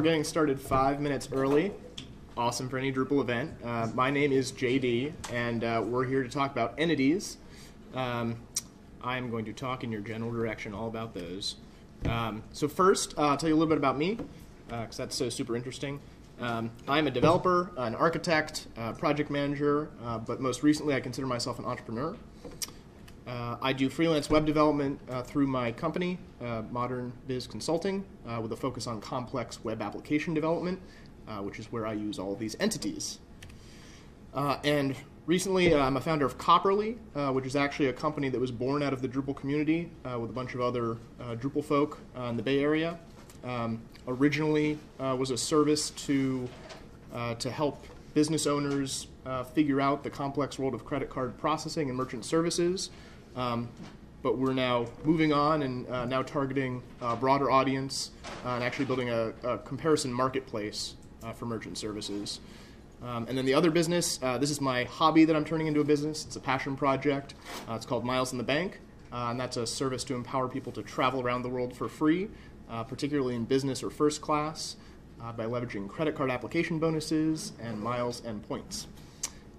getting started 5 minutes early. Awesome for any Drupal event. My name is JD, and we're here to talk about entities. I'm going to talk in your general direction all about those. So first, I'll tell you a little bit about me, because that's so super interesting. I'm a developer, an architect, project manager, but most recently I consider myself an entrepreneur. I do freelance web development through my company, Modern Biz Consulting, with a focus on complex web application development, which is where I use all of these entities. And recently I'm a founder of Copperly, which is actually a company that was born out of the Drupal community with a bunch of other Drupal folk in the Bay Area. Originally was a service to help business owners figure out the complex world of credit card processing and merchant services. But we're now moving on and now targeting a broader audience and actually building a comparison marketplace for merchant services. And then the other business, this is my hobby that I'm turning into a business. It's a passion project. It's called Miles in the Bank, and that's a service to empower people to travel around the world for free, particularly in business or first class, by leveraging credit card application bonuses and miles and points.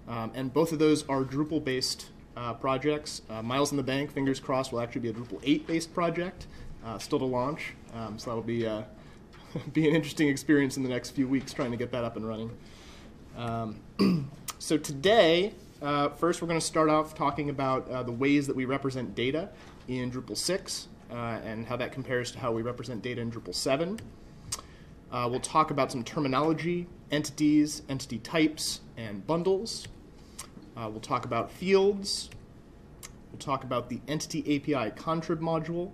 And both of those are Drupal-based projects. Miles in the Bank, fingers crossed, will actually be a Drupal 8-based project, still to launch. So that'll be an interesting experience in the next few weeks trying to get that up and running. So today, first we're going to start off talking about the ways that we represent data in Drupal 6 and how that compares to how we represent data in Drupal 7. We'll talk about some terminology, entities, entity types, and bundles. We'll talk about fields. We'll talk about the Entity API contrib module.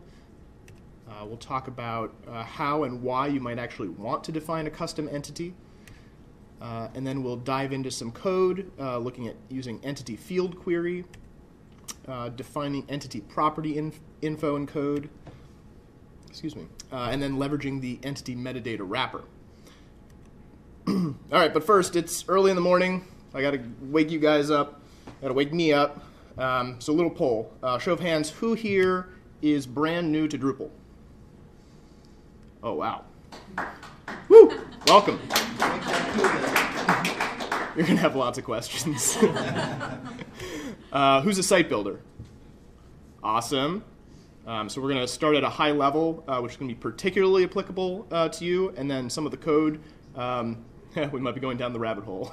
We'll talk about how and why you might actually want to define a custom entity. And then we'll dive into some code, looking at using entity FieldQuery, defining entity property info in code, and then leveraging the entity metadata wrapper. All right, but first, it's early in the morning. I got to wake you guys up. Got to wake me up. So a little poll. Show of hands, who here is brand new to Drupal? Oh, wow. Woo! Welcome. You're going to have lots of questions. Who's a site builder? Awesome. So we're going to start at a high level, which is going to be particularly applicable to you, and then some of the code. We might be going down the rabbit hole.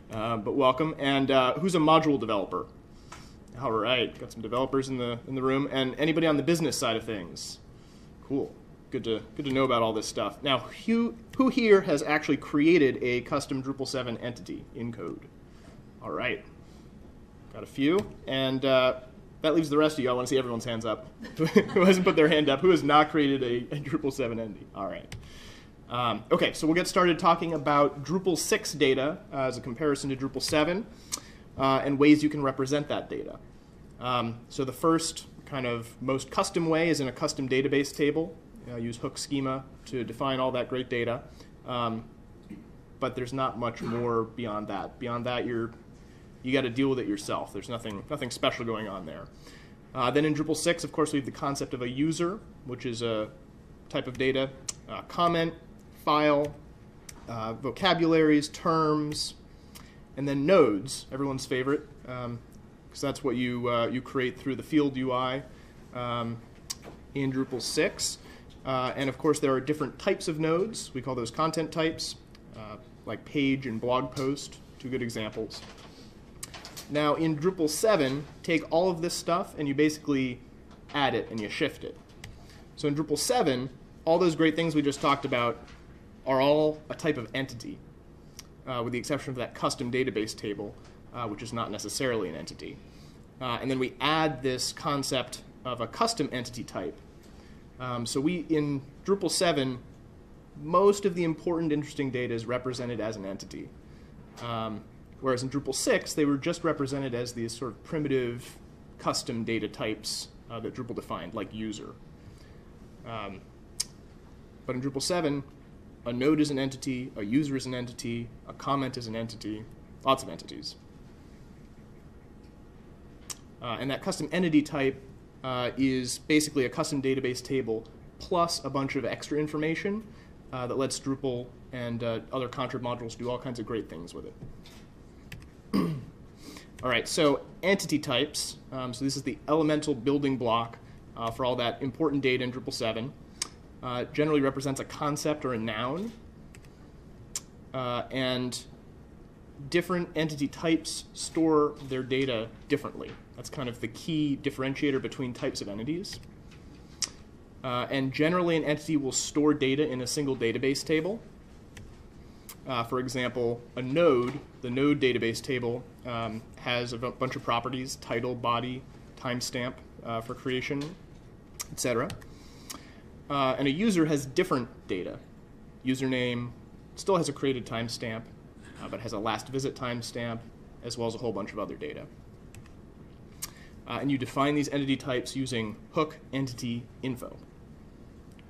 But welcome. And who's a module developer? All right, got some developers in the room. And anybody on the business side of things? Cool. Good to know about all this stuff. Now, who here has actually created a custom Drupal 7 entity in code? All right. Got a few. And that leaves the rest of you. I want to see everyone's hands up. Who hasn't put their hand up? Who has not created a Drupal 7 entity? All right. Okay, so we'll get started talking about Drupal 6 data as a comparison to Drupal 7 and ways you can represent that data. So the first kind of most custom way is in a custom database table. Use hook schema to define all that great data. But there's not much more beyond that. Beyond that, you got to deal with it yourself. There's nothing special going on there. Then in Drupal 6, of course, we have the concept of a user, which is a type of data, comment, file, vocabularies, terms, and then nodes, everyone's favorite, because that's what you create through the field UI in Drupal 6. And of course, there are different types of nodes. We call those content types, like page and blog post, two good examples. Now, in Drupal 7, take all of this stuff and you basically add it and you shift it. So in Drupal 7, all those great things we just talked about are all a type of entity, with the exception of that custom database table, which is not necessarily an entity. And then we add this concept of a custom entity type. So in Drupal 7, most of the important, interesting data is represented as an entity. Whereas in Drupal 6, they were just represented as these sort of primitive custom data types that Drupal defined, like user. But in Drupal 7, a node is an entity, a user is an entity, a comment is an entity, lots of entities. And that custom entity type is basically a custom database table plus a bunch of extra information that lets Drupal and other contrib modules do all kinds of great things with it. All right, so entity types. So this is the elemental building block for all that important data in Drupal 7. Generally represents a concept or a noun. And different entity types store their data differently. That's kind of the key differentiator between types of entities. And generally, an entity will store data in a single database table. For example, a node, the node database table, has a bunch of properties: title, body, timestamp for creation, etc. And a user has different data. Username still has a created timestamp, but has a last visit timestamp, as well as a whole bunch of other data. And you define these entity types using hook entity info,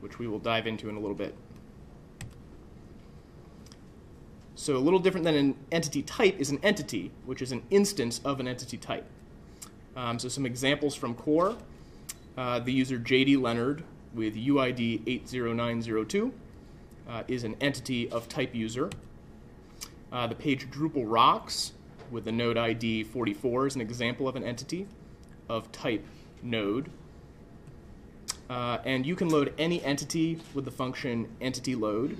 which we will dive into in a little bit. So a little different than an entity type is an entity, which is an instance of an entity type. So some examples from core. The user JD Leonard with UID 80902 is an entity of type user. The page Drupal rocks with the node ID 44 is an example of an entity of type node. And you can load any entity with the function entity load.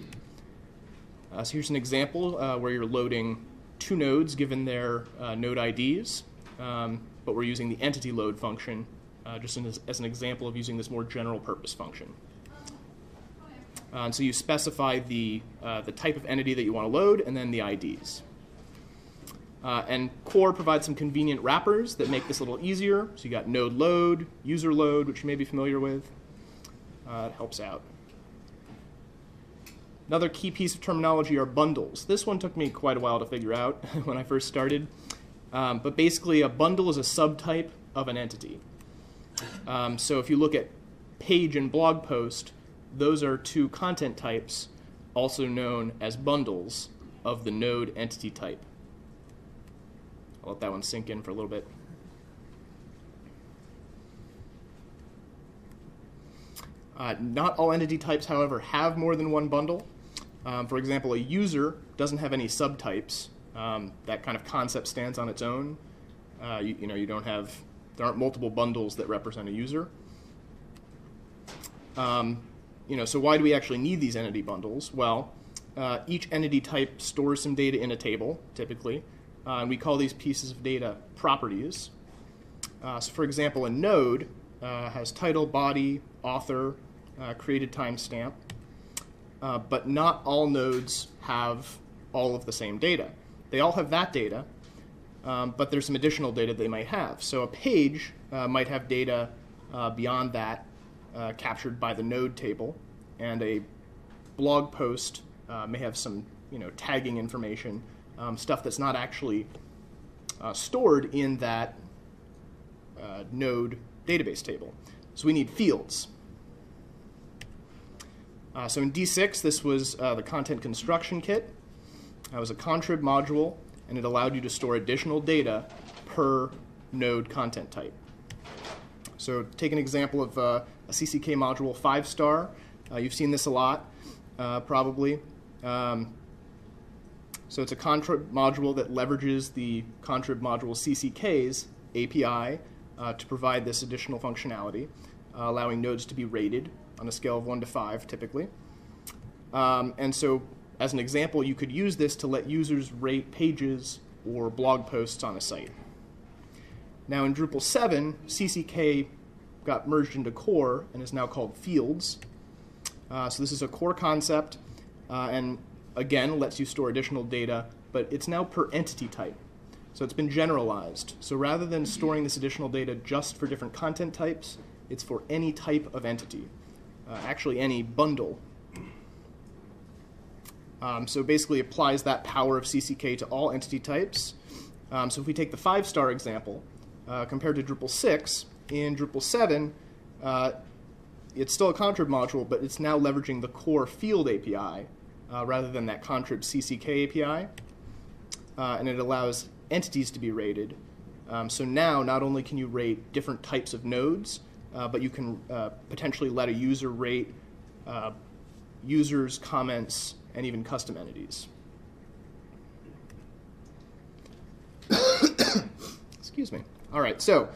So here's an example where you're loading two nodes given their node IDs, but we're using the entity load function just as an example of using this more general purpose function. And so you specify the type of entity that you want to load and then the IDs. And core provides some convenient wrappers that make this a little easier. So you got node load, user load, which you may be familiar with. It helps out. Another key piece of terminology are bundles. This one took me quite a while to figure out when I first started. But basically, a bundle is a subtype of an entity. So if you look at page and blog post, those are two content types, also known as bundles of the node entity type. I'll let that one sink in for a little bit. Not all entity types, however, have more than one bundle. For example, a user doesn't have any subtypes. That kind of concept stands on its own. You don't have, there aren't multiple bundles that represent a user. So why do we actually need these entity bundles? Well, each entity type stores some data in a table, typically, and we call these pieces of data properties. So for example, a node has title, body, author, created timestamp, but not all nodes have all of the same data. They all have that data, but there's some additional data they might have. So a page might have data beyond that captured by the node table, and a blog post may have some tagging information, stuff that's not actually stored in that node database table. So we need fields. So in D6, this was the content construction kit. It was a contrib module, and it allowed you to store additional data per node content type. So take an example of a CCK module 5-star. You've seen this a lot, probably. So it's a contrib module that leverages the contrib module CCK's API to provide this additional functionality, allowing nodes to be rated on a scale of 1 to 5, typically. And so, as an example, you could use this to let users rate pages or blog posts on a site. Now, in Drupal 7, CCK got merged into core and is now called fields. So this is a core concept, and again, lets you store additional data, but it's now per entity type. So it's been generalized. So rather than storing this additional data just for different content types, it's for any type of entity, actually any bundle. So basically applies that power of CCK to all entity types. So if we take the 5-star example, compared to Drupal 6, in Drupal 7, it's still a contrib module, but it's now leveraging the core field API rather than that contrib CCK API. And it allows entities to be rated. So now, not only can you rate different types of nodes, but you can potentially let a user rate users, comments, and even custom entities. Excuse me. All right, so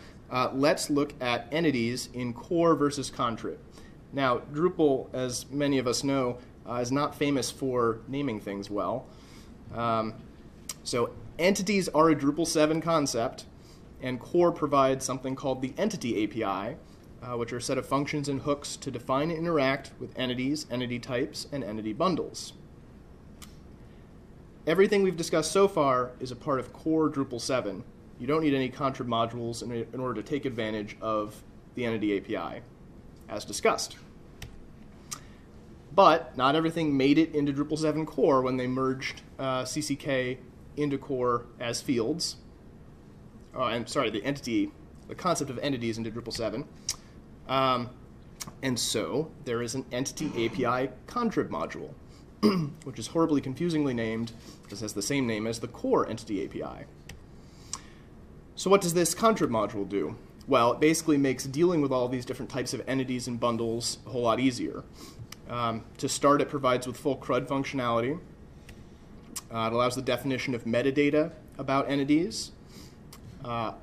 let's look at entities in core versus contrib. Now, Drupal, as many of us know, is not famous for naming things well. So entities are a Drupal 7 concept, and core provides something called the Entity API, which are a set of functions and hooks to define and interact with entities, entity types, and entity bundles. Everything we've discussed so far is a part of core Drupal 7. You don't need any contrib modules in order to take advantage of the Entity API, as discussed. But not everything made it into Drupal 7 core when they merged CCK into core as fields. The concept of entities into Drupal 7. And so there is an Entity API contrib module, which is horribly confusingly named because it has the same name as the core Entity API. So what does this contrib module do? Well, it basically makes dealing with all these different types of entities and bundles a whole lot easier. To start, it provides with full CRUD functionality. It allows the definition of metadata about entities. And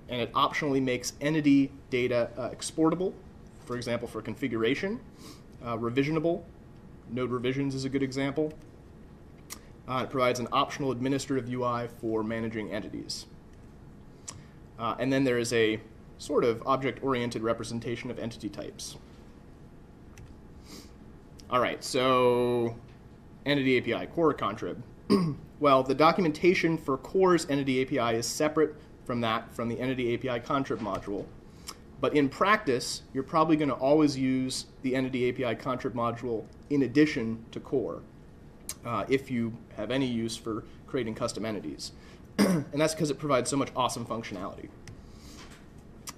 it optionally makes entity data exportable, for example, for configuration, revisionable. Node revisions is a good example. It provides an optional administrative UI for managing entities. And then there is a sort of object-oriented representation of entity types. All right, so Entity API, core contrib. Well, the documentation for core's Entity API is separate from the Entity API contrib module. But in practice, you're probably going to always use the Entity API contrib module in addition to core, if you have any use for creating custom entities. And that's because it provides so much awesome functionality,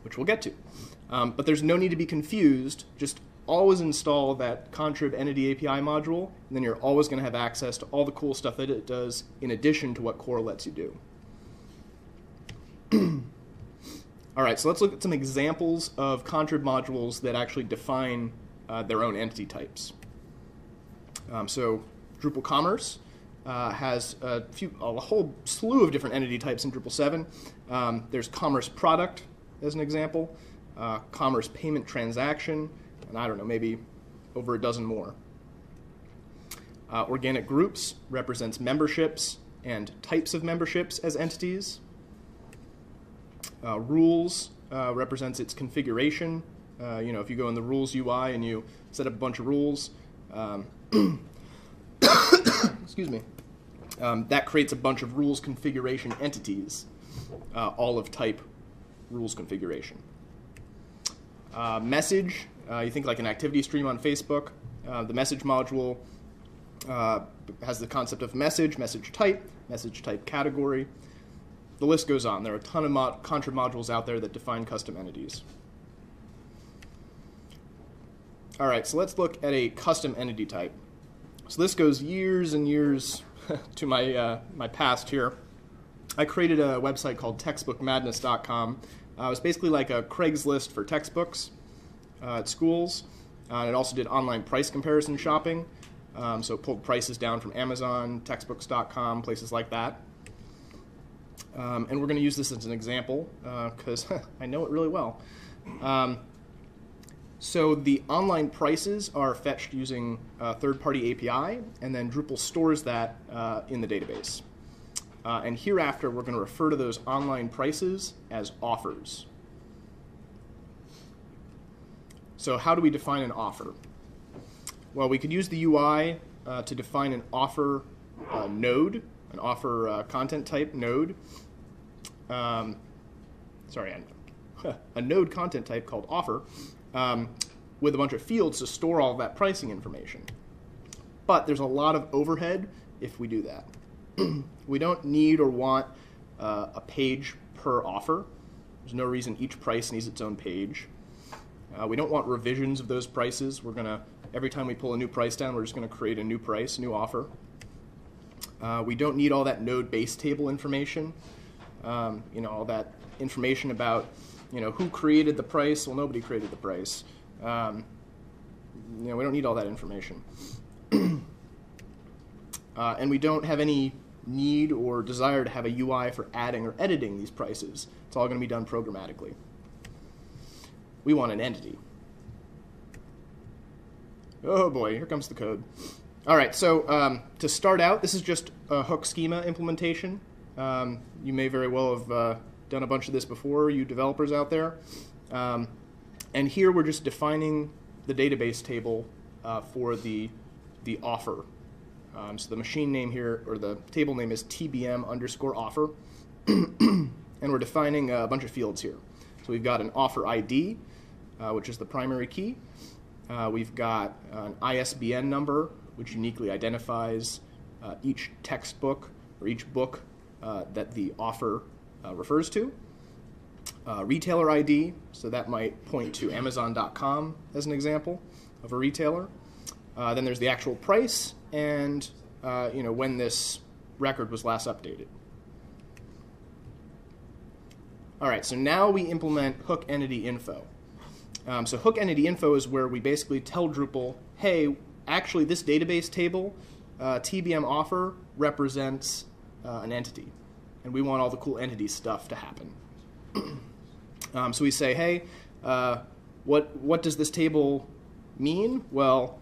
which we'll get to. But there's no need to be confused. Just always install that contrib Entity API module, and then you're always going to have access to all the cool stuff that it does in addition to what core lets you do. All right, so let's look at some examples of contrib modules that actually define their own entity types. So Drupal Commerce has a whole slew of different entity types in Drupal 7. There's Commerce Product as an example, Commerce Payment Transaction, and I don't know, maybe over a dozen more. Organic Groups represents memberships and types of memberships as entities. Rules represents its configuration. If you go in the Rules UI and you set up a bunch of rules, excuse me, that creates a bunch of rules configuration entities, all of type rules configuration. Message, you think like an activity stream on Facebook. The message module has the concept of message type category. The list goes on. There are a ton of contrib modules out there that define custom entities. All right, so let's look at a custom entity type. So this goes years and years to my past here. I created a website called textbookmadness.com. It was basically like a Craigslist for textbooks at schools. It also did online price comparison shopping. So it pulled prices down from Amazon, textbooks.com, places like that. And we're going to use this as an example because I know it really well. So the online prices are fetched using a third-party API, and then Drupal stores that in the database. And hereafter, we're going to refer to those online prices as offers. So how do we define an offer? Well, we could use the UI to define an offer node, an offer content type node. A node content type called offer with a bunch of fields to store all of that pricing information. But there's a lot of overhead if we do that. We don't need or want a page per offer. There's no reason each price needs its own page. We don't want revisions of those prices. We're going to, every time we pull a new price down, we're just going to create a new price, new offer. We don't need all that node base table information. All that information about, who created the price. Well, nobody created the price. we don't need all that information. And we don't have any need or desire to have a UI for adding or editing these prices. It's all going to be done programmatically. We want an entity. Oh boy, here comes the code. All right, so to start out, this is just a hook schema implementation. You may very well have done a bunch of this before, you developers out there. And here we're just defining the database table for the offer. So the machine name here, or the table name, is tbm_offer. And we're defining a bunch of fields here. So we've got an offer ID, which is the primary key. We've got an ISBN number, which uniquely identifies each textbook or each book that the offer refers to. Retailer ID, so that might point to Amazon.com as an example of a retailer. Then there's the actual price and when this record was last updated. All right, so now we implement hook entity info. So hook entity info is where we basically tell Drupal, hey, actually this database table, TBM offer, represents an entity. And we want all the cool entity stuff to happen. So we say, hey, what does this table mean? Well,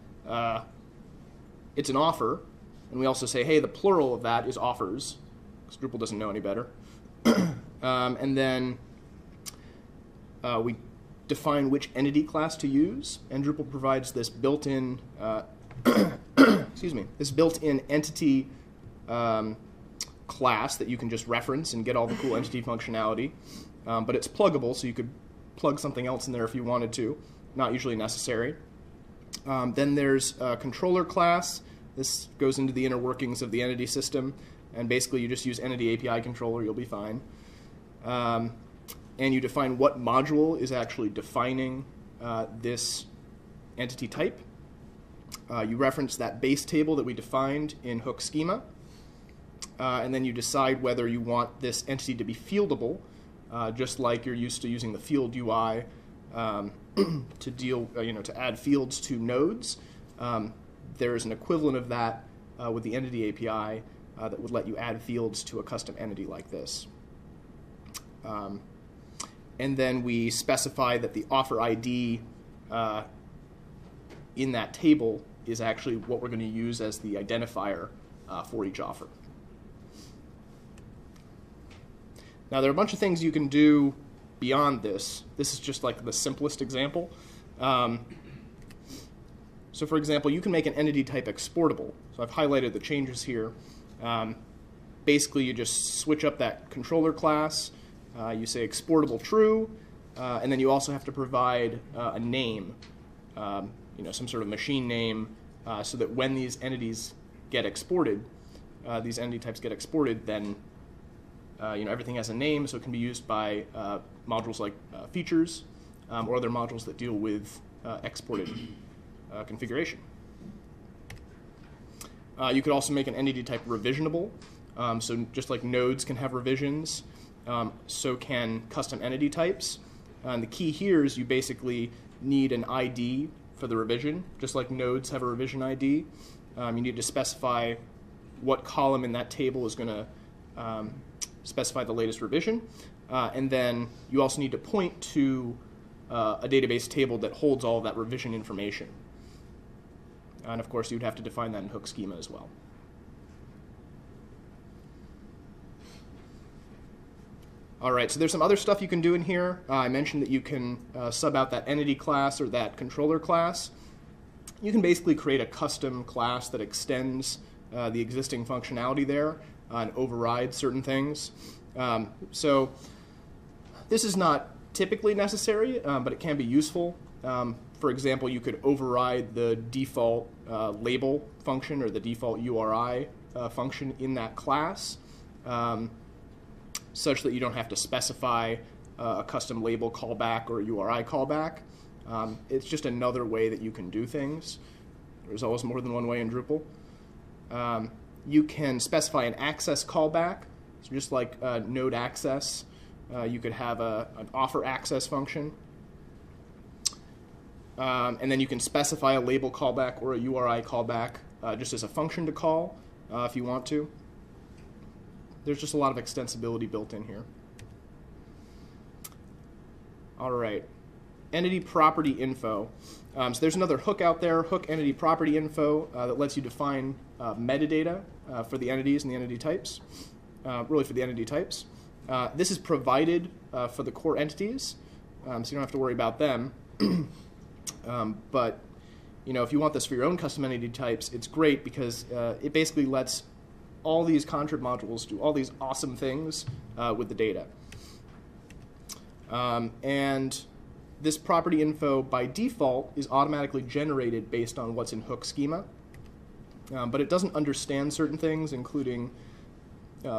it's an offer. And we also say, hey, the plural of that is offers, because Drupal doesn't know any better. And then we define which entity class to use, and Drupal provides this built-in excuse me, this built-in entity class that you can just reference and get all the cool entity functionality. But it's pluggable, so you could plug something else in there if you wanted to. Not usually necessary. Then there's a controller class. This goes into the inner workings of the entity system, and basically you just use entity API controller, you'll be fine. And you define what module is actually defining this entity type. You reference that base table that we defined in hook schema, and then you decide whether you want this entity to be fieldable, just like you're used to using the field UI to deal, to add fields to nodes. There's an equivalent of that with the entity API that would let you add fields to a custom entity like this. And then we specify that the offer ID in that table is actually what we're going to use as the identifier for each offer. Now, there are a bunch of things you can do beyond this. This is just like the simplest example. So for example, you can make an entity type exportable. So I've highlighted the changes here. Basically, you just switch up that controller class. You say exportable true, and then you also have to provide a name, some sort of machine name, so that when these entities get exported, these entity types get exported, then everything has a name, so it can be used by modules like features or other modules that deal with exported configuration. You could also make an entity type revisionable. So just like nodes can have revisions, so can custom entity types. And the key here is you basically need an ID for the revision, just like nodes have a revision ID. You need to specify what column in that table is going to specify the latest revision. And then you also need to point to a database table that holds all of that revision information. And of course, you'd have to define that in hook schema as well. All right, so there's some other stuff you can do in here. I mentioned that you can sub out that entity class or that controller class. You can basically create a custom class that extends the existing functionality there and overrides certain things. So this is not typically necessary, but it can be useful. For example, you could override the default label function or the default URI function in that class, such that you don't have to specify a custom label callback or a URI callback. It's just another way that you can do things. There's always more than one way in Drupal. You can specify an access callback, so just like node access. You could have an offer access function. And then you can specify a label callback or a URI callback just as a function to call if you want to. There's just a lot of extensibility built in here. All right, entity property info. So there's another hook out there, hook entity property info, that lets you define metadata for the entities and the entity types, really for the entity types. This is provided for the core entities, so you don't have to worry about them. But if you want this for your own custom entity types, it's great because it basically lets all these contrib modules do all these awesome things with the data. And this property info by default is automatically generated based on what's in hook schema. But it doesn't understand certain things, including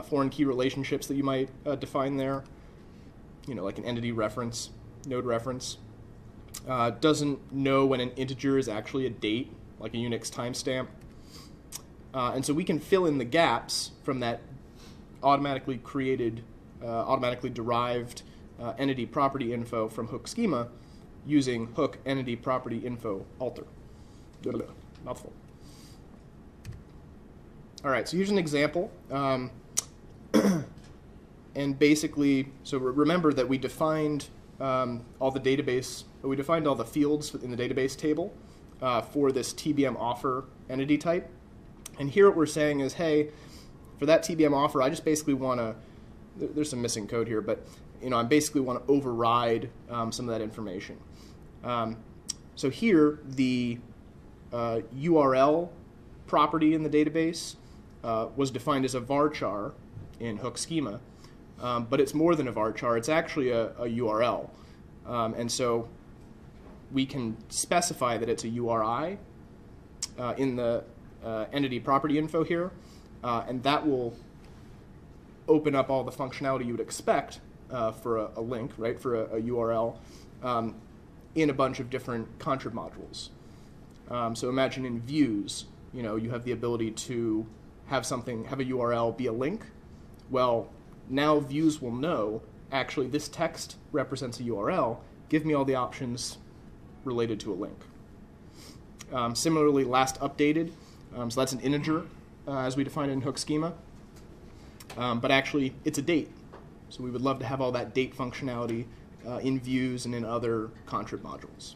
foreign key relationships that you might define there, like an entity reference, node reference. Doesn't know when an integer is actually a date, like a Unix timestamp. And so we can fill in the gaps from that automatically created, automatically derived entity property info from hook schema using hook entity property info alter. Mouthful. All right, so here's an example. And basically, so remember that we defined all the database, we defined all the fields in the database table for this TBM offer entity type. And here what we're saying is, hey, for that TBM offer, I just basically want to, there's some missing code here, but I basically want to override some of that information. So here, the URL property in the database was defined as a varchar in hook schema, but it's more than a varchar. It's actually a URL. And so we can specify that it's a URI in the entity property info here, and that will open up all the functionality you would expect for a link, right, for a URL in a bunch of different contrib modules. So imagine in views, you have the ability to have a URL be a link. Well, now views will know, actually, this text represents a URL. Give me all the options related to a link. Similarly, last updated, so that's an integer, as we defined in hook schema. But actually, it's a date. So we would love to have all that date functionality in views and in other contrib modules.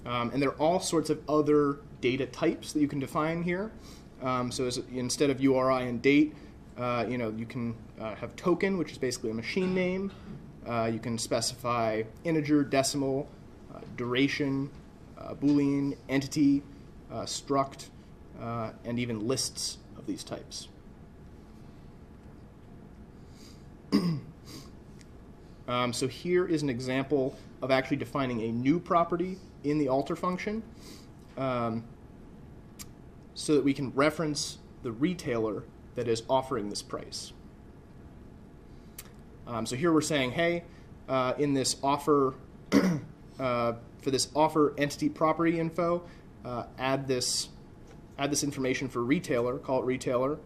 And there are all sorts of other data types that you can define here. So instead of URI and date, you can have token, which is basically a machine name. You can specify integer, decimal, duration, Boolean, entity, struct, and even lists of these types. So here is an example of actually defining a new property in the alter function so that we can reference the retailer that is offering this price. So here we're saying, hey, in this offer, for this offer entity property info, add this information for retailer, call it retailer.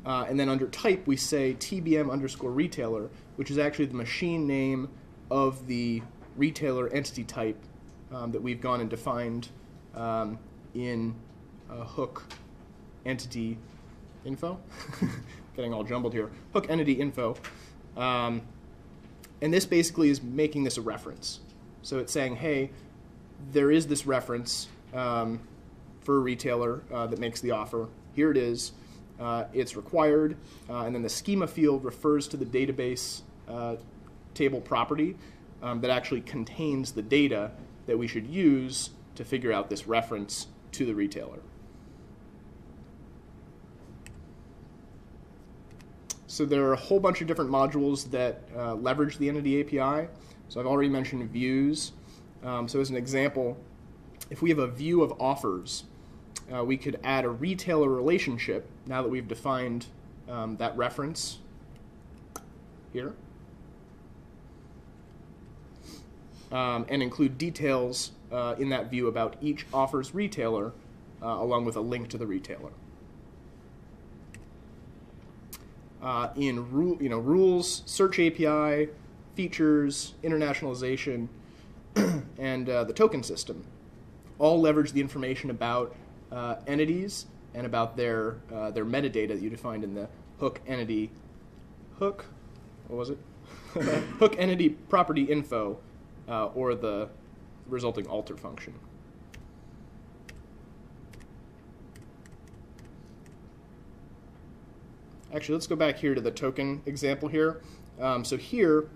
And then under type, we say TBM underscore retailer, which is actually the machine name of the retailer entity type that we've gone and defined in hook entity info. Getting all jumbled here. Hook entity info. And this basically is making this a reference. So it's saying, hey, there is this reference for a retailer that makes the offer. Here it is. It's required. And then the schema field refers to the database table property that actually contains the data that we should use to figure out this reference to the retailer. So there are a whole bunch of different modules that leverage the Entity API. So I've already mentioned views. So as an example, if we have a view of offers, we could add a retailer relationship now that we've defined that reference here. And include details in that view about each offer's retailer along with a link to the retailer. In rules, search API, features, internationalization, and the token system all leverage the information about entities and about their metadata that you defined in the hook entity hook. What was it? Hook entity property info, or the resulting alter function. Actually, let's go back here to the token example here. So here,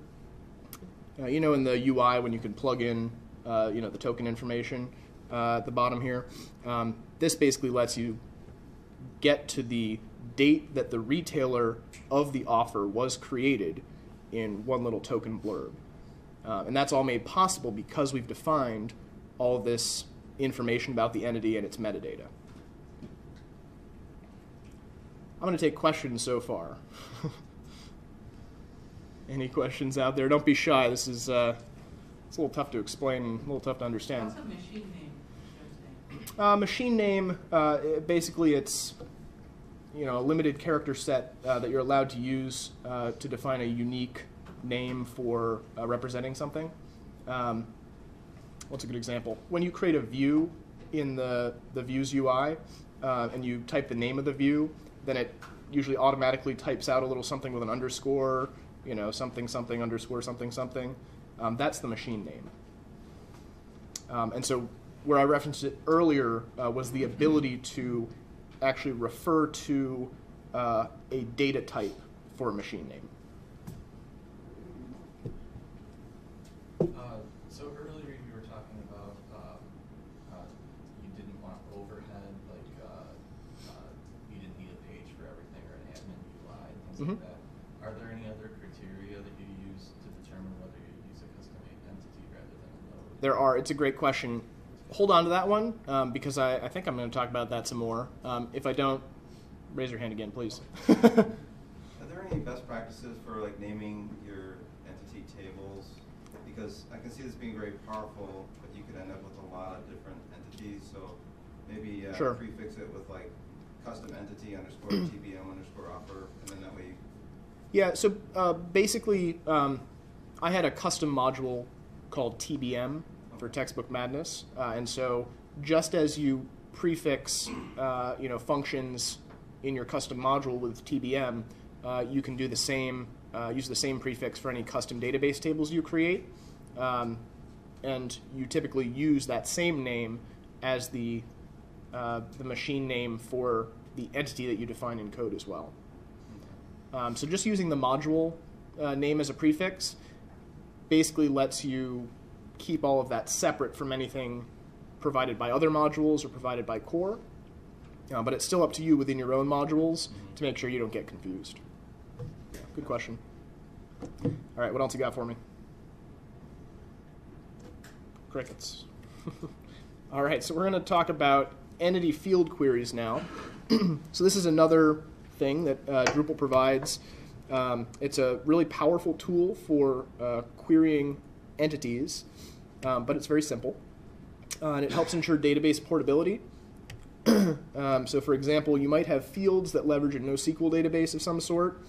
you know, in the UI when you can plug in, you know, the token information at the bottom here, this basically lets you get to the date that the retailer of the offer was created in one little token blurb. And that's all made possible because we've defined all this information about the entity and its metadata. I'm going to take questions so far. Any questions out there? Don't be shy. This is it's a little tough to explain, a little tough to understand. What's a machine name? Machine name, basically it's, you know, a limited character set that you're allowed to use to define a unique name for representing something. What's a good example? When you create a view in the views UI and you type the name of the view, then it usually automatically types out a little something with an underscore, you know, something, something, underscore, something, something. That's the machine name. And so where I referenced it earlier was the ability to actually refer to a data type for a machine name. So earlier you were talking about you didn't want overhead, like you didn't need a page for everything or an admin UI, things like that. Are there any other criteria that you use to determine whether you use a custom entity rather than a node? There are. It's a great question. Hold on to that one because I think I'm going to talk about that some more. If I don't, raise your hand again, please. Are there any best practices for like naming your entity tables? Because I can see this being very powerful, but you could end up with a lot of different entities. So maybe Sure. prefix it with like custom entity underscore TBM underscore offer, and then that way. Yeah. So basically, I had a custom module called TBM for Textbook Madness, and so just as you prefix, you know, functions in your custom module with TBM, you can do the same. Use the same prefix for any custom database tables you create, and you typically use that same name as the machine name for the entity that you define in code as well. So just using the module name as a prefix basically lets you keep all of that separate from anything provided by other modules or provided by core, but it's still up to you within your own modules to make sure you don't get confused. Good question. All right, what else you got for me? Crickets. All right, so we're going to talk about entity field queries now. So this is another thing that Drupal provides. It's a really powerful tool for querying entities, but it's very simple. And it helps ensure database portability. So for example, you might have fields that leverage a NoSQL database of some sort.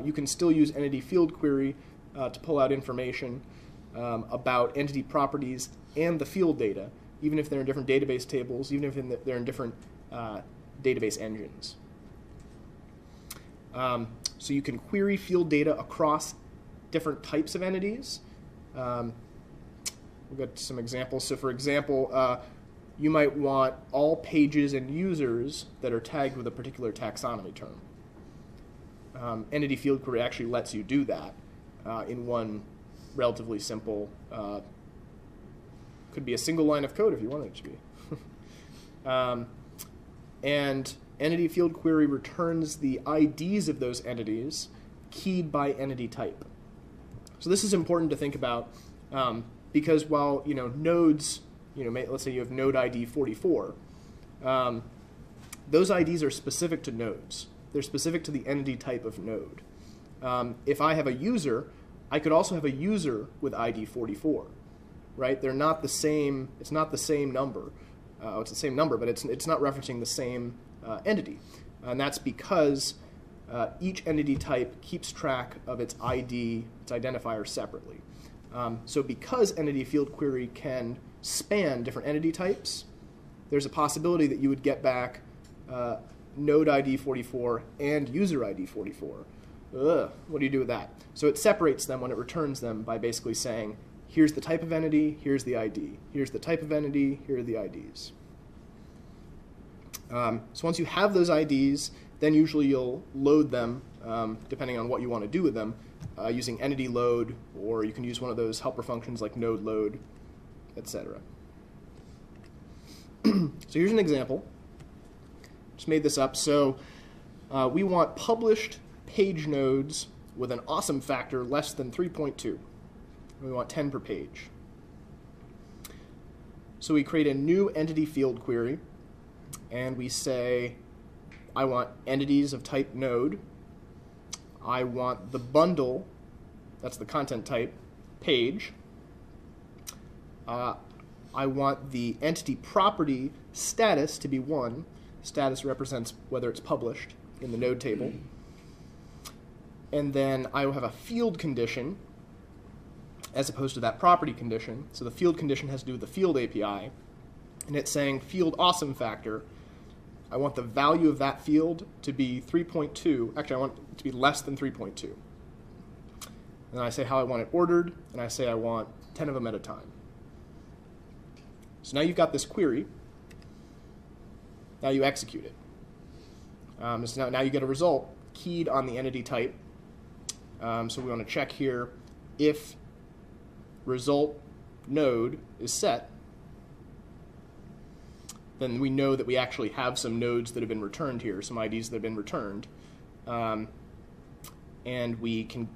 You can still use entity field query to pull out information about entity properties and the field data, even if they're in different database tables, even if they're in different database engines. So you can query field data across different types of entities. We'll get some examples. So for example, you might want all pages and users that are tagged with a particular taxonomy term. Entity field query actually lets you do that in one relatively simple, could be a single line of code if you want it to be. And entity field query returns the IDs of those entities keyed by entity type. So this is important to think about because while nodes, let's say you have node ID 44, those IDs are specific to nodes. They're specific to the entity type of node. If I have a user, I could also have a user with ID 44, right? They're not the same. It's not the same number. It's the same number, but it's not referencing the same entity, and that's because each entity type keeps track of its ID, its identifier separately. So because entity field query can span different entity types, there's a possibility that you would get back node ID 44 and user ID 44. Ugh, what do you do with that? So it separates them when it returns them by basically saying, here's the type of entity, here's the ID. Here's the type of entity, here are the IDs. So once you have those IDs, then usually you'll load them, depending on what you want to do with them, using entity load, or you can use one of those helper functions like node load, etc. So here's an example. Just made this up. So we want published page nodes with an awesome factor less than 3.2. We want 10 per page. So we create a new entity field query, and we say, I want entities of type node. I want the bundle, that's the content type, page. I want the entity property status to be 1. Status represents whether it's published in the node table. And then I will have a field condition as opposed to that property condition. So the field condition has to do with the field API. And it's saying field awesome factor. I want the value of that field to be 3.2. Actually, I want it to be less than 3.2. And then I say how I want it ordered, and I say I want 10 of them at a time. So now you've got this query. Now you execute it. So now you get a result keyed on the entity type. So we want to check here if result node is set, then we know that we actually have some nodes that have been returned here, some IDs that have been returned. And we can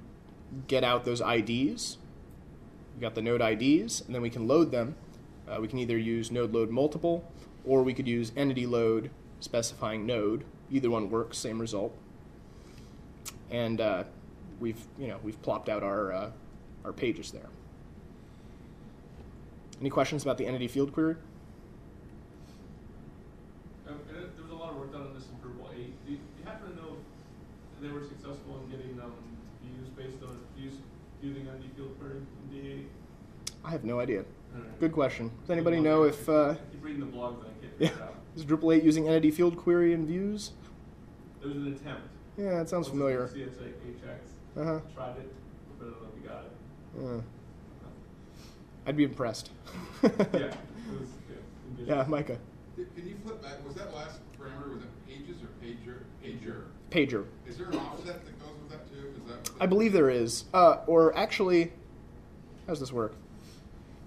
get out those IDs. We got the node IDs, and then we can load them. We can either use node load multiple, or we could use entity load specifying node. Either one works, same result. And we've plopped out our pages there. Any questions about the entity field query? There was a lot of work done on this in Drupal 8. Do you happen to know if they were successful in getting views based on views using entity field query in D8? I have no idea. Right. Good question. Does anybody know if... I keep reading the blogs and I can't figure it out. Is Drupal 8 using entity field query and views? There was an attempt. Yeah, it sounds familiar. CSHX. Uh-huh. Tried it, but I don't know if we got it. I'd be impressed. Yeah. It was, yeah, Micah. Can you flip back? Was that last parameter, was it pages or pager? Pager. Pager. Is there an offset that goes with that too? Is that I believe there is. Or actually, how does this work?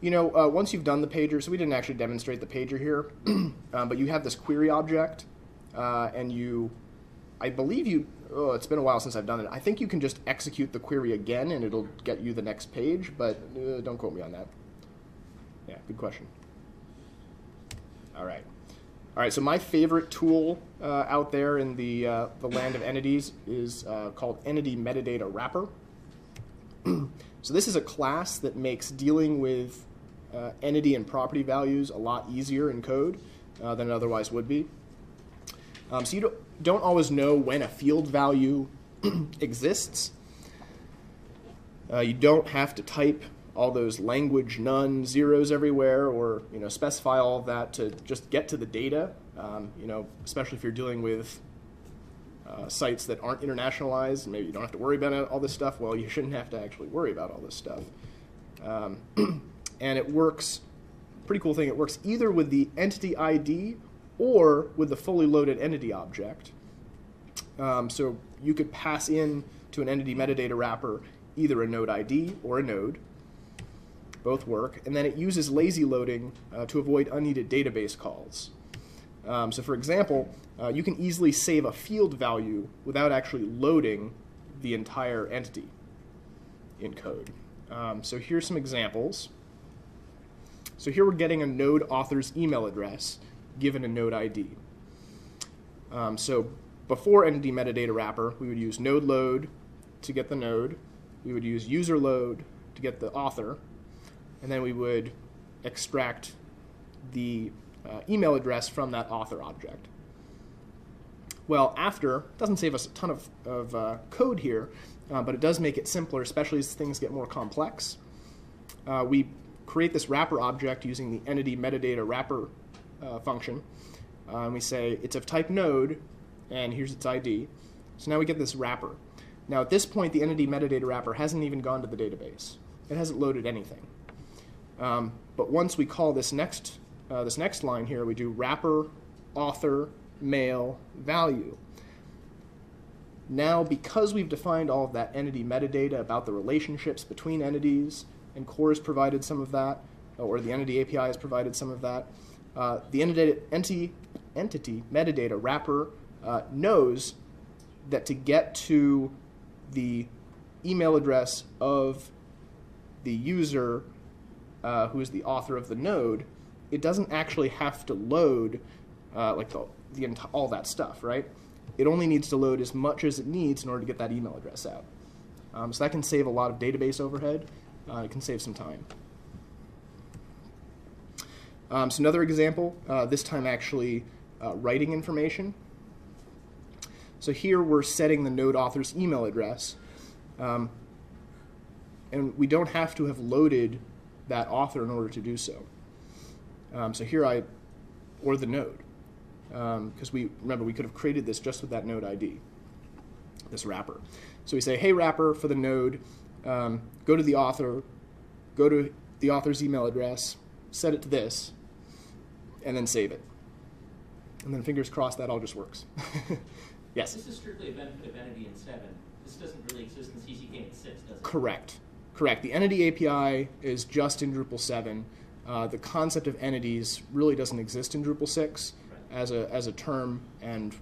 You know, once you've done the pager, so we didn't actually demonstrate the pager here, but you have this query object, and I believe it's been a while since I've done it. I think you can just execute the query again, and it'll get you the next page, but don't quote me on that. Yeah, good question. All right, so my favorite tool out there in the land of entities is called Entity Metadata Wrapper. So this is a class that makes dealing with entity and property values a lot easier in code than it otherwise would be. So you don't always know when a field value exists. You don't have to type all those language none zeros everywhere, or specify all of that to just get to the data. Especially if you're dealing with sites that aren't internationalized, maybe you don't have to worry about all this stuff. Well, you shouldn't have to actually worry about all this stuff. And it works, pretty cool thing, it works either with the entity ID or with the fully loaded entity object. So you could pass in to an entity metadata wrapper either a node ID or a node. Both work. And then it uses lazy loading to avoid unneeded database calls. So for example, you can easily save a field value without actually loading the entire entity in code. So here's some examples. So here we're getting a node author's email address given a node ID. So before entity metadata wrapper, we would use node load to get the node. We would use user load to get the author. And then we would extract the email address from that author object. Well, after doesn't save us a ton of code here, but it does make it simpler, especially as things get more complex. We create this wrapper object using the entity metadata wrapper function. And we say it's of type node, and here's its ID. So now we get this wrapper. Now at this point, the entity metadata wrapper hasn't even gone to the database. It hasn't loaded anything. But once we call this next line here, we do wrapper author mail value. Now, because we've defined all of that entity metadata about the relationships between entities, and Core has provided some of that, or the entity API has provided some of that, the entity metadata wrapper knows that to get to the email address of the user who is the author of the node, it doesn't actually have to load like all that stuff, right? It only needs to load as much as it needs in order to get that email address out. So that can save a lot of database overhead. It can save some time. So another example, this time actually writing information. So here we're setting the node author's email address. And we don't have to have loaded that author in order to do so. So here or the node. Because remember, we could have created this just with that node ID, this wrapper. So we say, hey, wrapper, for the node, go to the author, go to the author's email address, set it to this, and then save it. And then fingers crossed that all just works. Yes? This is strictly a benefit of Entity in 7. This doesn't really exist in CCK in 6, does it? Correct. The Entity API is just in Drupal 7. The concept of entities really doesn't exist in Drupal 6 as a term and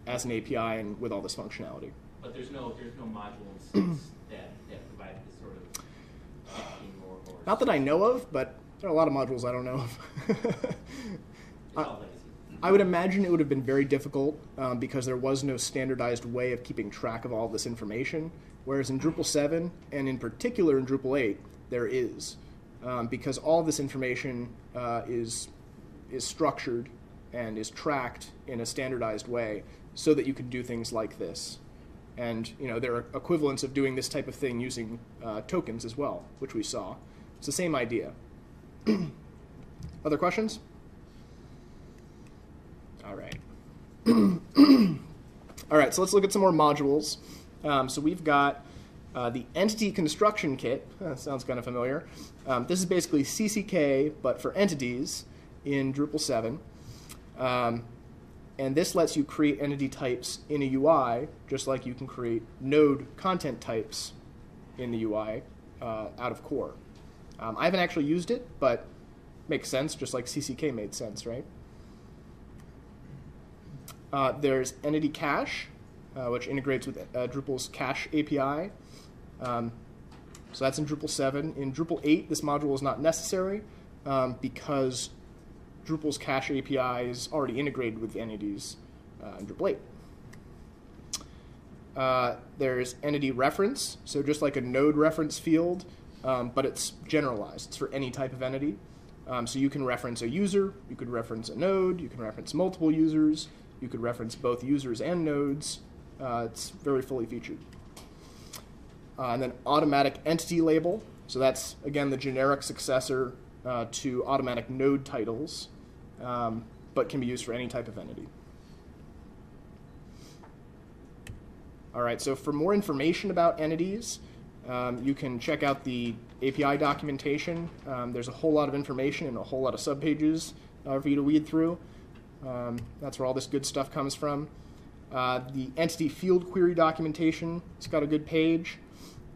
as an API and with all this functionality. But there's no module in 6 that provide this sort of hacking or not that I know of, but there are a lot of modules I don't know of. I would imagine it would have been very difficult because there was no standardized way of keeping track of all this information, whereas in Drupal 7, and in particular in Drupal 8, there is. Because all this information is structured and is tracked in a standardized way so that you can do things like this. And there are equivalents of doing this type of thing using tokens as well, which we saw. It's the same idea. Other questions? All right. All right, so let's look at some more modules. So we've got the Entity Construction Kit. That sounds kind of familiar. This is basically CCK, but for entities in Drupal 7. And this lets you create entity types in a UI, just like you can create node content types in the UI out of Core. I haven't actually used it, but makes sense, just like CCK made sense, right? There's Entity Cache, which integrates with Drupal's Cache API. So that's in Drupal 7. In Drupal 8, this module is not necessary because Drupal's Cache API is already integrated with entities in Drupal 8. There's Entity Reference, so just like a node reference field, but it's generalized. It's for any type of entity. So you can reference a user, you could reference a node, you can reference multiple users, you could reference both users and nodes. It's very fully featured. And then Automatic Entity Label. So that's, again, the generic successor to automatic node titles, but can be used for any type of entity. All right, so for more information about entities, you can check out the API documentation. There's a whole lot of information and a whole lot of subpages for you to read through. That's where all this good stuff comes from. The Entity FieldQuery documentation, it's got a good page.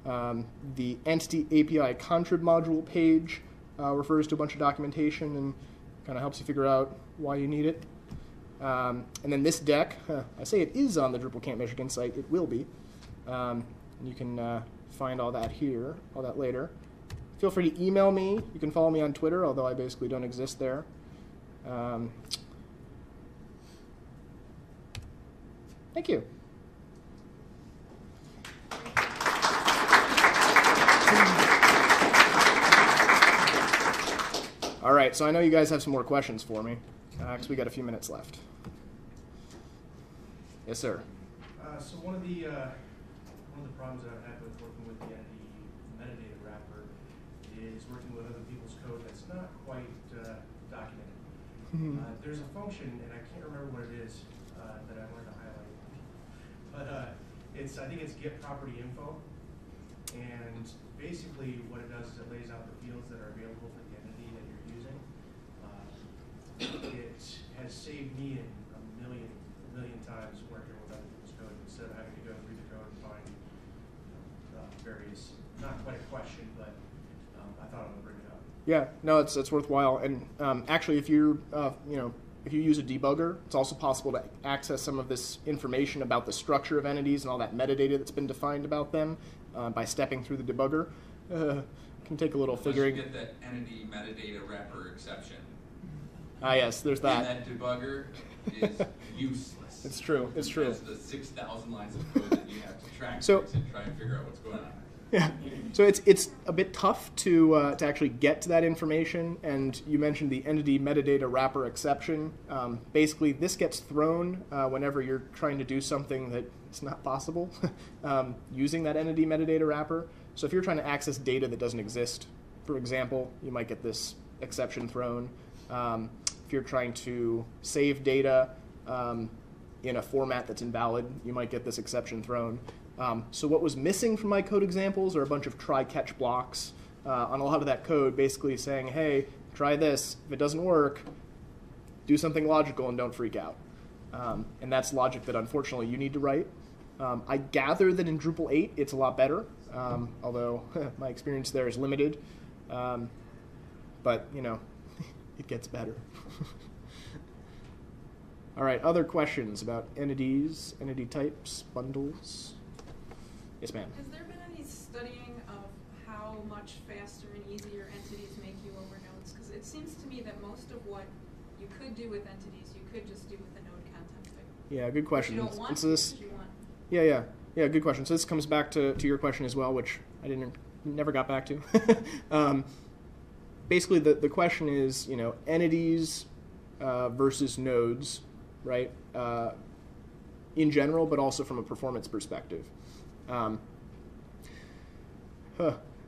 The Entity API contrib module page refers to a bunch of documentation and kind of helps you figure out why you need it. And then this deck, I say it is on the Drupal Camp Michigan site. It will be. You can find all that here, all that later. Feel free to email me. You can follow me on Twitter, although I basically don't exist there. Thank you. All right, so I know you guys have some more questions for me, because we got a few minutes left. Yes, sir. So one of the problems that I've had with working with the entity metadata wrapper is working with other people's code that's not quite documented. There's a function, and I can't remember what it is that I wanted to highlight, but I think it's get property info, and basically what it does is it lays out the fields that are available for the entity that you're using. It has saved me a million times working with other people's code instead of having to go through the code and find various, not quite a question, but I thought I would bring it up. Yeah, no, it's worthwhile. And actually, if you if you use a debugger, it's also possible to access some of this information about the structure of entities and all that metadata that's been defined about them by stepping through the debugger. Can take a little figuring. You get that entity metadata wrapper exception. Ah, yes, there's that. And that debugger is useless. It's true. It's true. That's the 6,000 lines of code that you have to track So, and try and figure out what's going on. Yeah, so it's a bit tough to actually get to that information, and you mentioned the entity metadata wrapper exception. Basically, this gets thrown whenever you're trying to do something that is not possible using that entity metadata wrapper. So if you're trying to access data that doesn't exist, for example, you might get this exception thrown. If you're trying to save data in a format that's invalid, you might get this exception thrown. So what was missing from my code examples are a bunch of try-catch blocks on a lot of that code, basically saying, hey, try this. If it doesn't work, do something logical and don't freak out. And that's logic that, unfortunately, you need to write. I gather that in Drupal 8, it's a lot better, although my experience there is limited. But, it gets better. All right, other questions about entities, entity types, bundles? Yes, ma'am. Has there been any studying of how much faster and easier entities make you over nodes? Because it seems to me that most of what you could do with entities, you could just do with the node content type. Yeah, good question. You don't want so this, you want. Yeah, good question. So this comes back to your question as well, which I never got back to. Basically, the question is, entities versus nodes, right? In general, but also from a performance perspective. So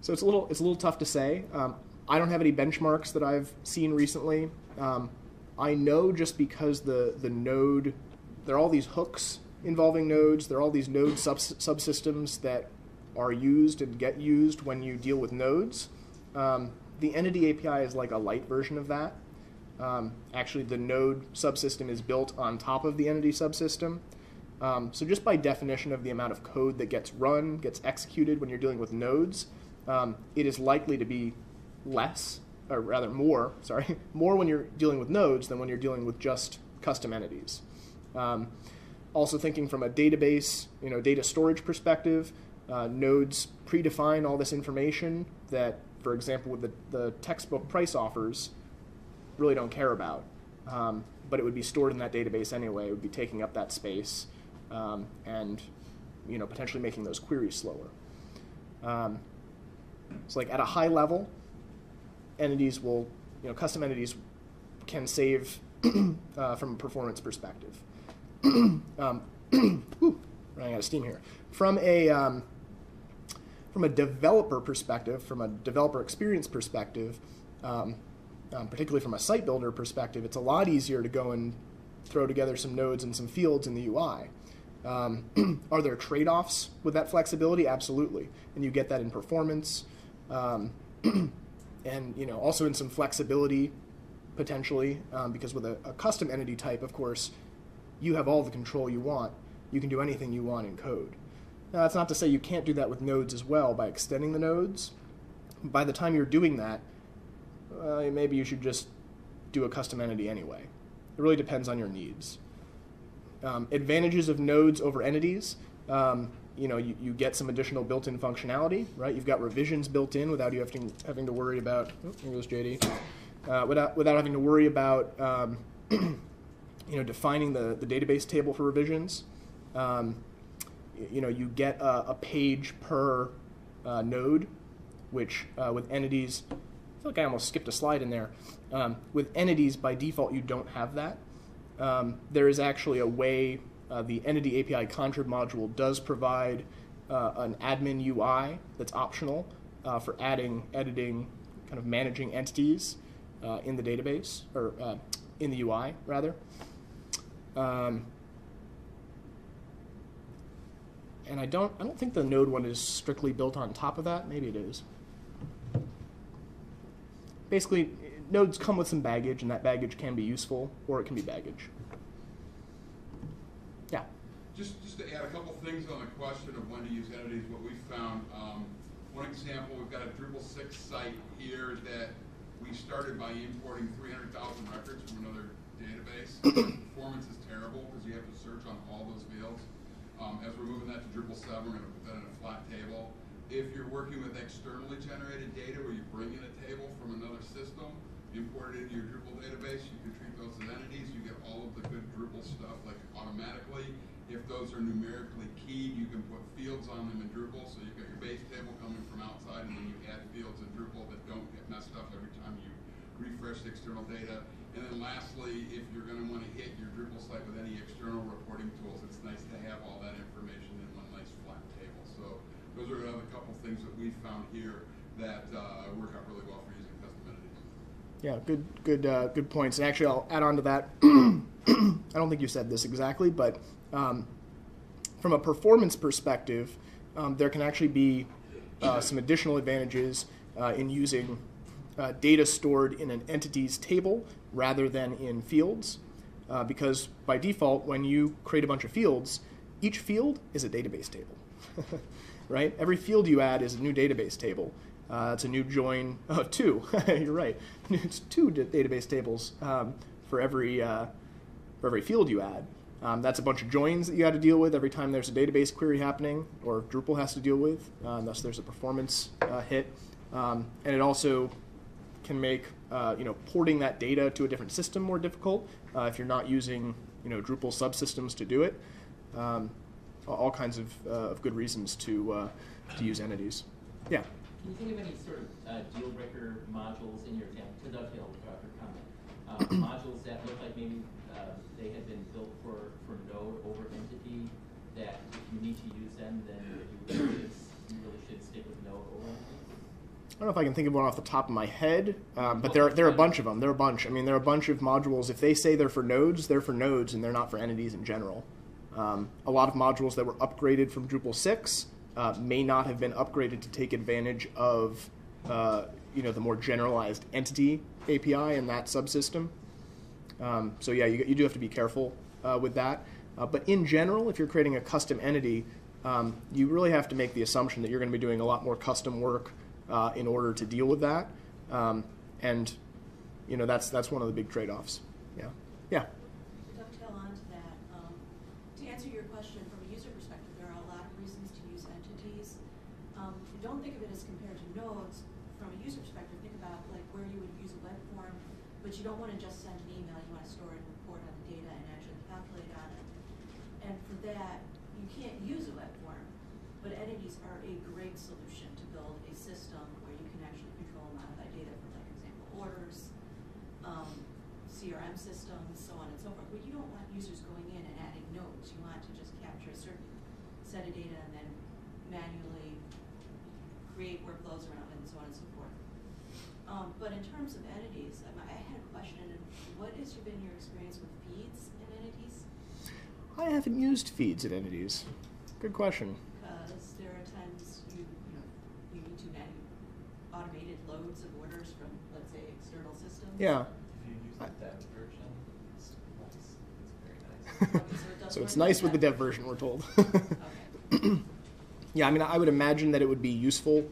it's a little tough to say. I don't have any benchmarks that I've seen recently. I know just because the node, there are all these hooks involving nodes. There are all these node subsystems that are used and get used when you deal with nodes. The entity API is like a light version of that. Actually, the node subsystem is built on top of the entity subsystem. So just by definition of the amount of code that gets run, gets executed when you're dealing with nodes, it is likely to be more when you're dealing with nodes than when you're dealing with just custom entities. Also thinking from a database, data storage perspective, nodes predefine all this information that, for example, with the textbook price offers, really don't care about. But it would be stored in that database anyway. It would be taking up that space and potentially making those queries slower. So like at a high level, entities will, custom entities can save from a performance perspective. Running out of steam here. From a developer perspective, from a developer experience perspective, particularly from a site builder perspective, it's a lot easier to go and throw together some nodes and some fields in the UI. Are there trade-offs with that flexibility? Absolutely. And you get that in performance. And also in some flexibility, potentially, because with a custom entity type, of course, you have all the control you want. You can do anything you want in code. Now, that's not to say you can't do that with nodes as well by extending the nodes. By the time you're doing that, maybe you should just do a custom entity anyway. It really depends on your needs. Advantages of nodes over entities, you get some additional built-in functionality, right? You've got revisions built in without you having to worry about, here goes JD, without having to worry about defining the database table for revisions. You get a page per node, which with entities, I feel like I almost skipped a slide in there. With entities, by default, you don't have that. There is actually a way the Entity API contrib module does provide an admin UI that's optional for adding, editing, kind of managing entities in the database, or in the UI, rather. And I don't think the node one is strictly built on top of that. Maybe it is. Basically, nodes come with some baggage, and that baggage can be useful, or it can be baggage. Yeah? Just to add a couple things on the question of when to use entities, what we found, one example, we've got a Drupal 6 site here that we started by importing 300,000 records from another database. The performance is terrible because you have to search on all those fields. As we're moving that to Drupal 7, we're going to put that in a flat table. If you're working with externally generated data where you bring in a table from another system, import it into your Drupal database, you can treat those as entities. You get all of the good Drupal stuff like automatically. If those are numerically keyed, you can put fields on them in Drupal. So you've got your base table coming from outside, and then you add fields in Drupal that don't get messed up every time you refresh the external data. And then lastly, if you're going to want to hit your Drupal site with any external reporting tools, it's nice to have all that information in one nice flat table. So those are another couple things that we found here that work out really well for using custom entities. Yeah, good points. And actually, I'll add on to that. I don't think you said this exactly, but from a performance perspective, there can actually be some additional advantages in using data stored in an entities table rather than in fields, because by default, when you create a bunch of fields, each field is a database table, right? Every field you add is a new database table. It's a new join of two. You're right. It's two database tables for every field you add. That's a bunch of joins that you got to deal with every time there's a database query happening, or Drupal has to deal with. Thus, there's a performance hit, and it also can make porting that data to a different system more difficult if you're not using Drupal subsystems to do it. All kinds of good reasons to use entities. Yeah. Can you think of any sort of deal breaker modules in your example to dovetail with your comment? Modules that look like maybe they had been built for node over entity, that if you need to use them, then you really should stick with node over entity? I don't know if I can think of one off the top of my head, but there are a bunch of them. There are a bunch. I mean, there are a bunch of modules. If they say they're for nodes, and they're not for entities in general. A lot of modules that were upgraded from Drupal 6 may not have been upgraded to take advantage of the more generalized entity API in that subsystem. So yeah, you do have to be careful with that. But in general, if you're creating a custom entity, you really have to make the assumption that you're going to be doing a lot more custom work in order to deal with that. And that's one of the big trade-offs. Yeah. Yeah. Dovetail onto that. To answer your question, from a user perspective, there are a lot of reasons to use entities. Don't think of it as compared to nodes. From a user perspective, think about like where you would use a web form, but you don't want to just send an email. You want to store and report on the data and actually calculate on it. And for that, you can't use a web form, but entities are a great solution to build a system where you can actually control and modify data for, like example, orders, CRM systems, so on and so forth. But you don't want users going in and adding nodes. You want to just capture a certain set of data and then manually create workflows around it and so on and so forth. But in terms of entities, I had a question. What has been your experience with feeds in entities? I haven't used feeds in entities. Good question. Because there are times you need to manage automated loads of orders from, let's say, external systems. Yeah. If you use the dev version, it's nice. It's very nice. Okay, So it's nice with the dev version, we're told. Okay. Yeah, I mean, I would imagine that it would be useful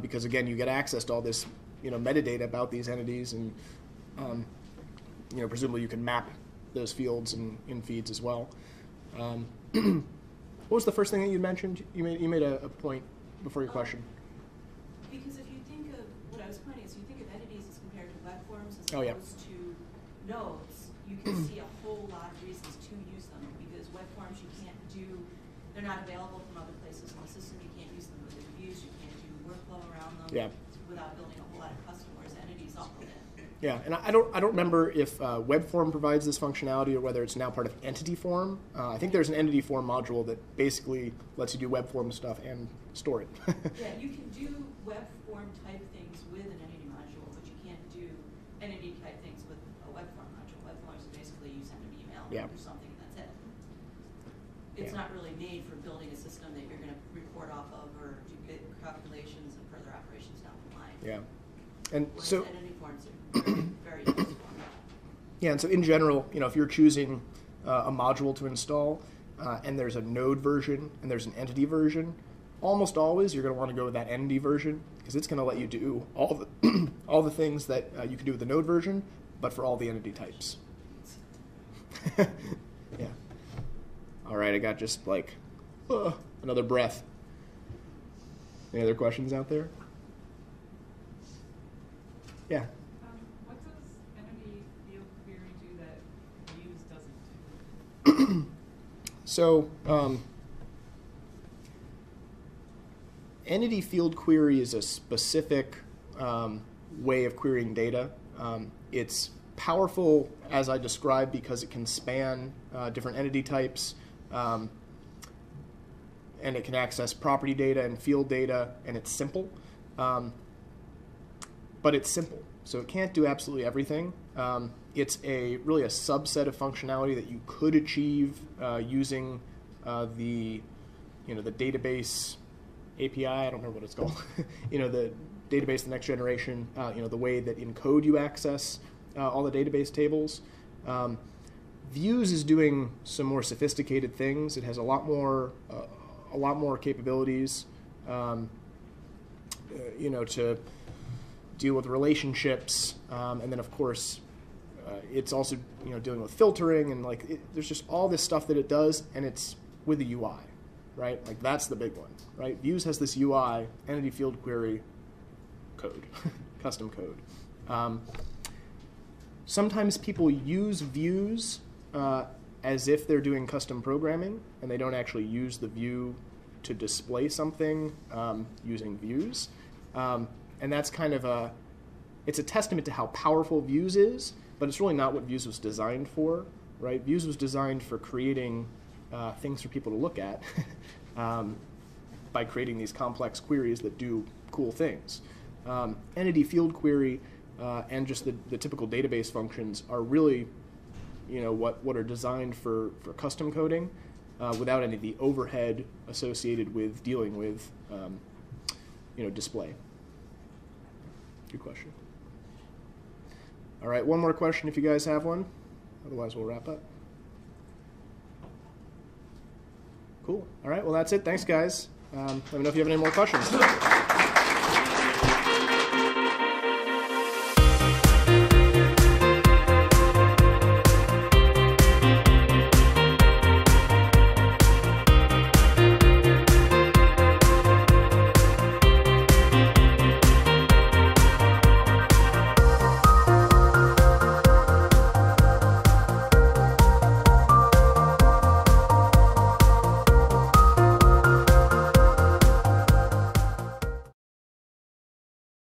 because, again, you get access to all this, metadata about these entities, and presumably you can map those fields in feeds as well. What was the first thing that you mentioned? You made a point before your question. Because if you think of what I was pointing is, you think of entities as compared to web forms as Oh, yeah. opposed to nodes, you can see a whole lot of reasons to use them. Because web forms you can't do, they're not available from other places in the system. You can't use them with reviews. You can't do workflow around them Yeah. without building a whole lot of custom. Whereas entities all put in. Yeah, and I don't remember if web form provides this functionality or whether it's now part of entity form. I think there's an entity form module that basically lets you do web form stuff and store it. Yeah, you can do web form type things with an entity module, but you can't do entity type things with a web form module. Web forms are basically you send an email Yeah. or something and that's it. It's not really made for building a system that you're going to report off of or do bit calculations and further operations down the line. Yeah, and Whereas so entity forms are very useful. yeah, and so in general, if you're choosing a module to install, and there's a node version and there's an entity version, almost always you're going to want to go with that entity version because it's going to let you do all the all the things that you can do with the node version, but for all the entity types. Yeah. All right, I got just like another breath. Any other questions out there? Yeah. What does entity field query do that views doesn't do? So, entity field query is a specific way of querying data. It's powerful, as I described, because it can span different entity types, and it can access property data and field data, and it's simple. But it's simple, so it can't do absolutely everything. It's really a subset of functionality that you could achieve using the database API. I don't remember what it's called. The database, the next generation. The way that in code you access all the database tables. Views is doing some more sophisticated things. It has a lot more capabilities. To deal with relationships, and then of course it's also dealing with filtering and there's just all this stuff that it does, and it's with the UI, right? Like that's the big one, right? Views has this UI, entity field query code, custom code. Sometimes people use views as if they're doing custom programming, and they don't actually use the view to display something using views. And that's kind of it's a testament to how powerful Views is, but it's really not what Views was designed for, right? Views was designed for creating things for people to look at by creating these complex queries that do cool things. Entity field query and just the typical database functions are really, what are designed for custom coding without any of the overhead associated with dealing with, display. Good question. All right, one more question if you guys have one. Otherwise, we'll wrap up. Cool. All right, well, that's it. Thanks, guys. Let me know if you have any more questions.